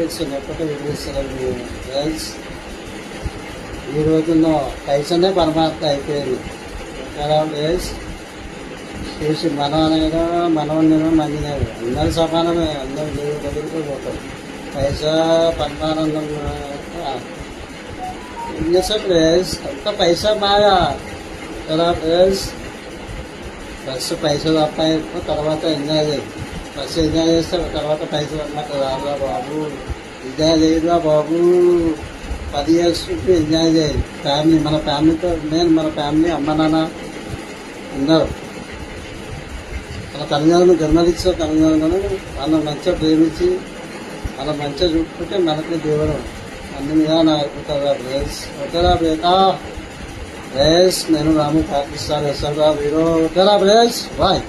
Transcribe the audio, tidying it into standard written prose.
ఎప్పటికీ విడిపిస్తారు గర్ల్స్. ఈ రోజున పైసనే పరమాత్మ అయిపోయింది కదా గర్ల్స్. చూసి మనవనైనా మనవన్నైనా మందినైనా అందరూ సమానమే, అందరూ దేవుడు దగ్గరికి పోతాం. పైసా పరమానందం ఏం చేస్తాం గర్ల్స్, అంత పైసా మాయా కదా గర్ల్స్. ఫస్ట్ పైసలు అప్పాయి తర్వాత ఎంజాయ్ చేయాలి. ఫస్ట్ ఎంజాయ్ చేస్తే తర్వాత పైసలు అన్నాక రాదురా బాబు, ఎంజాయ్ చేయదురా బాబు. 10 years చుట్టూ ఎంజాయ్ చేయాలి. ఫ్యామిలీ, మన ఫ్యామిలీతో మెయిన్ మన ఫ్యామిలీ, అమ్మ నాన్న అందరూ మన తల్లిదండ్రులు జన్మనిచ్చిన తల్లిదండ్రులను వాళ్ళని మంచిగా ప్రేమించి వాళ్ళ మంచిగా చూసుకుంటే మనకి దేవుడు అన్ని విధాలు అయిపోతుందా ప్లేస్. ఓకేరా బేటా ప్లేస్. నేను రాము పాకిస్తాన్ ఎస్ఎల్ రావు హీరో. ఓకేరా ప్లేస్ బాయ్.